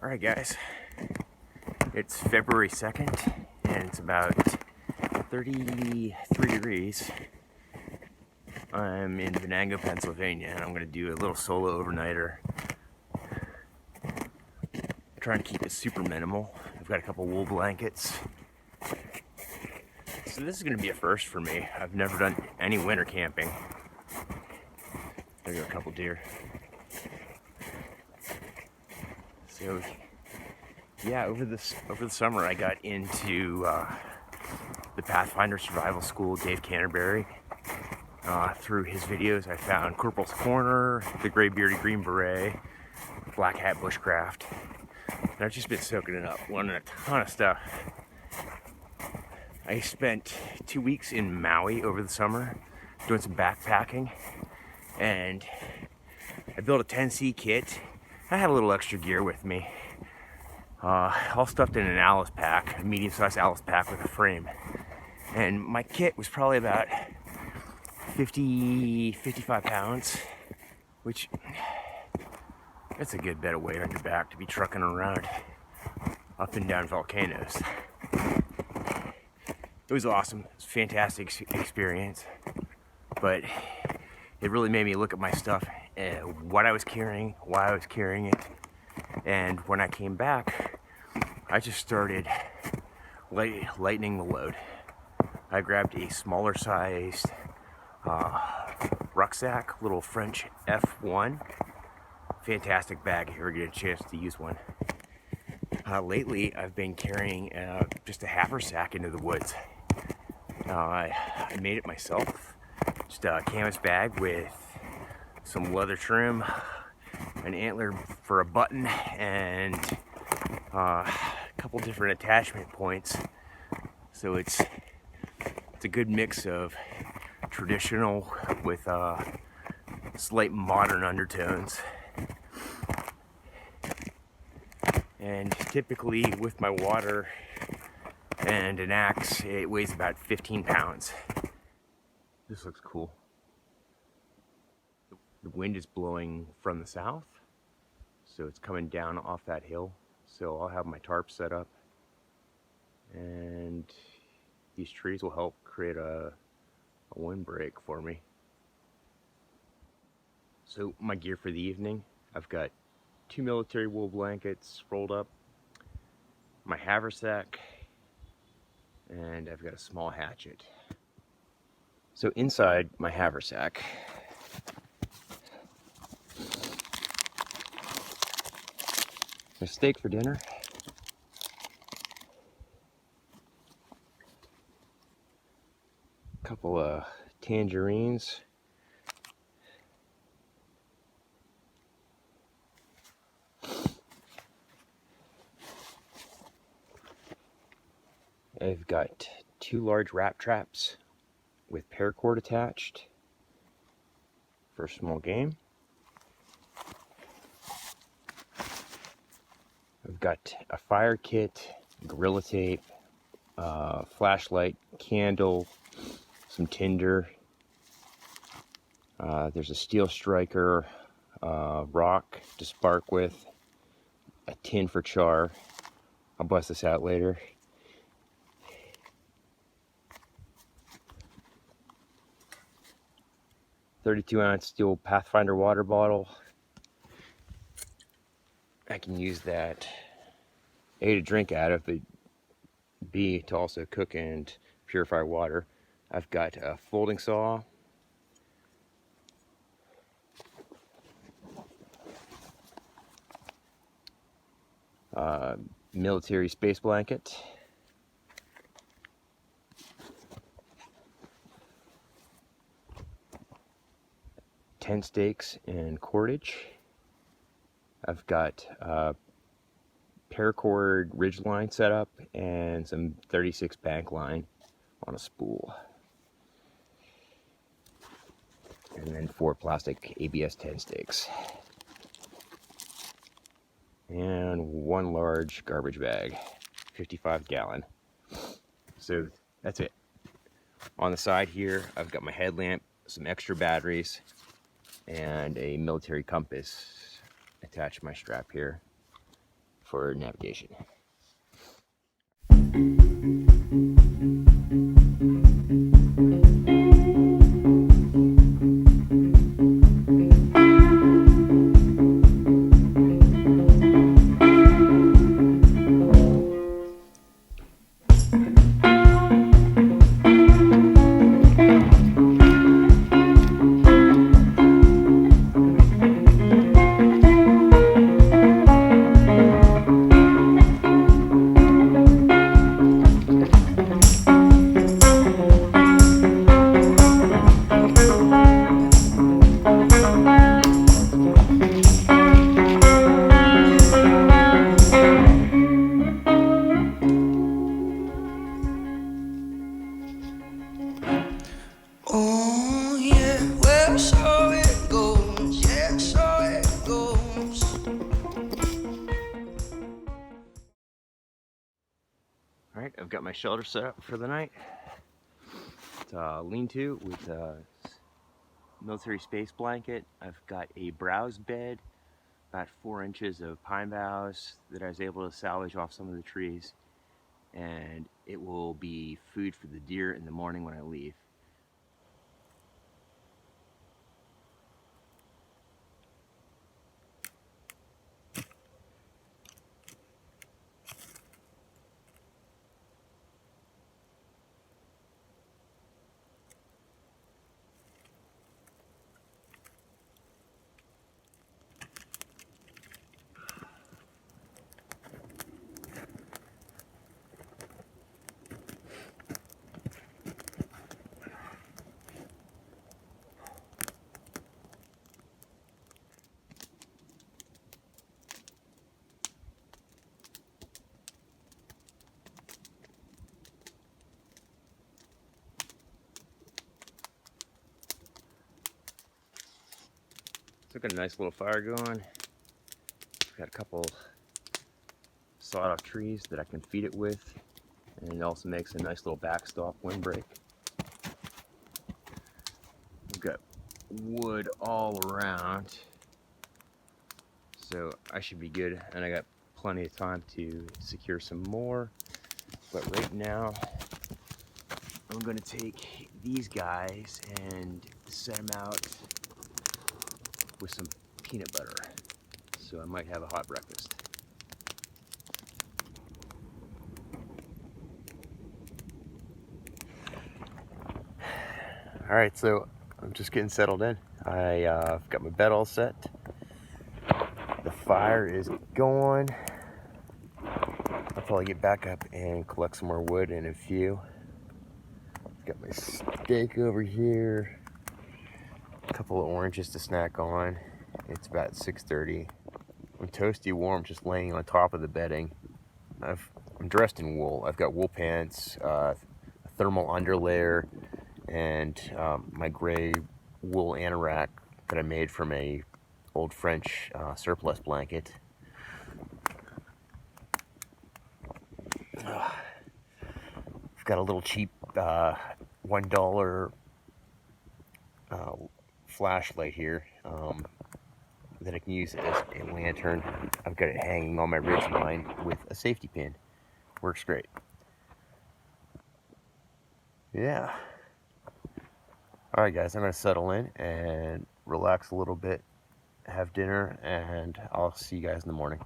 Alright guys, it's February 2nd and it's about 33 degrees. I'm in Venango, Pennsylvania, and I'm going to do a little solo overnighter. I'm trying to keep it super minimal. I've got a couple wool blankets. So this is going to be a first for me. I've never done any winter camping. There go a couple deer. So yeah, over the summer I got into the Pathfinder Survival School, Dave Canterbury. Through his videos I found Corporal's Corner, the Gray Bearded Green Beret, Black Hat Bushcraft, and I've just been soaking it up, learning a ton of stuff. I spent 2 weeks in Maui over the summer doing some backpacking, and I built a 10C kit. I had a little extra gear with me, all stuffed in an Alice pack, a medium-sized Alice pack with a frame. And my kit was probably about 55 pounds, which that's a good bit of weight on your back to be trucking around up and down volcanoes. It was awesome. It was a fantastic experience, but it really made me look at my stuff, what I was carrying, why I was carrying it. And when I came back, I just started lightening the load. I grabbed a smaller sized rucksack, little French F1. Fantastic bag if you ever get a chance to use one. Lately, I've been carrying just a haversack into the woods. I made it myself. Just a canvas bag with some leather trim, an antler for a button, and a couple different attachment points. So it's a good mix of traditional with slight modern undertones. And typically with my water and an axe, it weighs about 15 pounds. This looks cool. The wind is blowing from the south, so it's coming down off that hill. So I'll have my tarp set up, and these trees will help create a windbreak for me. So my gear for the evening, I've got 2 military wool blankets rolled up, my haversack, and I've got a small hatchet. So inside my haversack, there's steak for dinner, a couple of tangerines, I've got 2 large wrap traps with paracord attached for small game. I've got a fire kit, gorilla tape, flashlight, candle, some tinder. There's a steel striker, rock to spark with, a tin for char. I'll bust this out later. .32-ounce steel Pathfinder water bottle. I can use that A, to drink out of, but B, to also cook and purify water. I've got a folding saw, military space blanket, tent stakes and cordage. I've got paracord ridge line set up and some 36 bank line on a spool. And then 4 plastic ABS tent stakes. And 1 large garbage bag, 55 gallon. So that's it. On the side here, I've got my headlamp, some extra batteries, and a military compass attached to my strap here. for navigation. Oh yeah, well so it goes, yeah, so it goes. Alright, I've got my shelter set up for the night. It's a lean-to with a military space blanket. I've got a browse bed, about 4 inches of pine boughs that I was able to salvage off some of the trees. And it will be food for the deer in the morning when I leave. So got a nice little fire going. Got a couple sawed off trees that I can feed it with, and it also makes a nice little backstop windbreak. We've got wood all around, so I should be good, and I got plenty of time to secure some more. But right now I'm gonna take these guys and set them out with some peanut butter, so I might have a hot breakfast. All right, so I'm just getting settled in. I've got my bed all set. The fire is going. I'll probably get back up and collect some more wood in a few. Got my steak over here. A couple of oranges to snack on. It's about 6:30. I'm toasty warm, just laying on top of the bedding. I'm dressed in wool. I've got wool pants, a thermal underlayer, and my gray wool anorak that I made from a old French surplus blanket. I've got a little cheap $1 flashlight here that I can use as a lantern. I've got it hanging on my ridgeline with a safety pin. Works great. Yeah. Alright guys, I'm going to settle in and relax a little bit, have dinner, and I'll see you guys in the morning.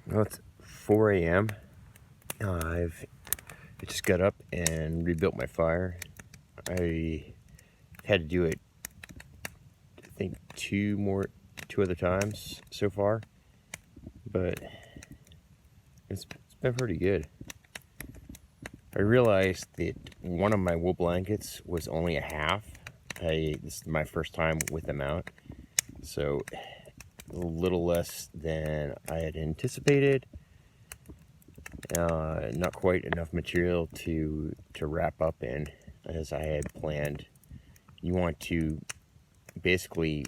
Well, it's 4 a.m. I just got up and rebuilt my fire. I had to do it, I think, two other times so far, but it's been pretty good. I realized that one of my wool blankets was only a half. This is my first time with them out, so a little less than I had anticipated. Not quite enough material to wrap up in as I had planned. You want to basically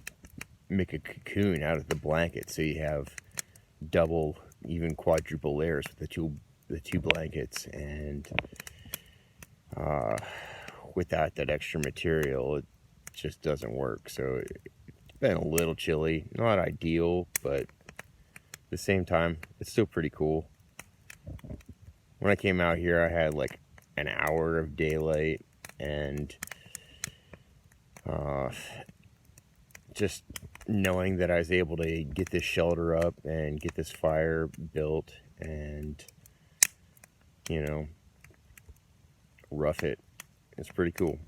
make a cocoon out of the blanket, so you have double, even quadruple layers with the two blankets, and without that extra material, it just doesn't work. So it's been a little chilly, not ideal, but at the same time, it's still pretty cool. When I came out here, I had like an hour of daylight, and just knowing that I was able to get this shelter up and get this fire built and, you know, rough it, it's pretty cool.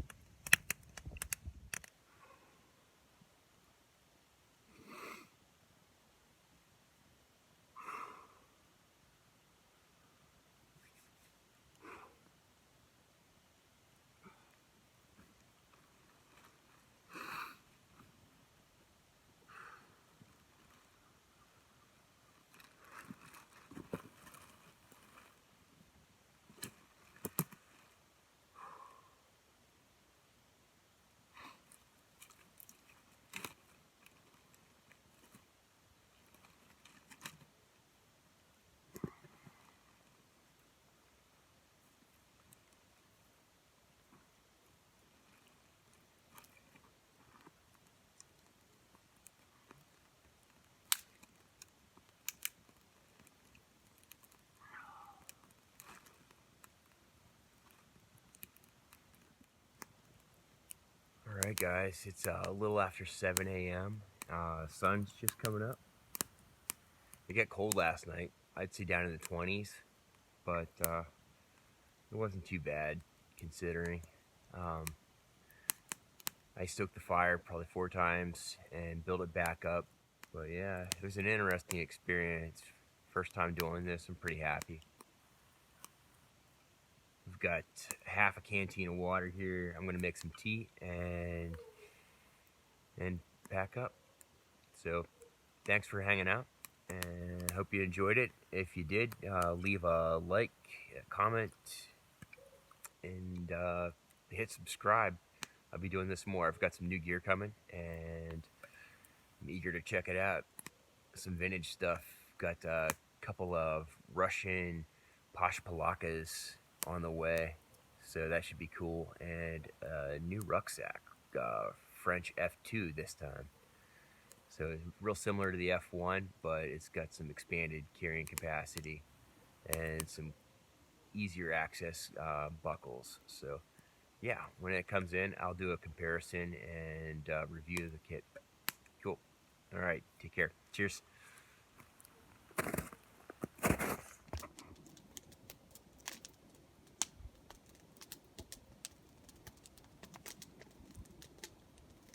Alright guys, it's a little after 7 a.m. Sun's just coming up. It got cold last night. I'd say down in the 20s, but it wasn't too bad considering. I stoked the fire probably 4 times and built it back up. But yeah, it was an interesting experience. First time doing this, I'm pretty happy. We've got half a canteen of water here. I'm gonna make some tea and pack up. So thanks for hanging out, and I hope you enjoyed it. If you did, leave a like, a comment, and hit subscribe. I'll be doing this more. I've got some new gear coming, and I'm eager to check it out. Some vintage stuff. Got a couple of Russian posh palakas on the way, so that should be cool. And a new rucksack, French F2 this time. So it's real similar to the F1, but it's got some expanded carrying capacity and some easier access buckles. So yeah, when it comes in, I'll do a comparison and review the kit. Cool. All right, take care. Cheers.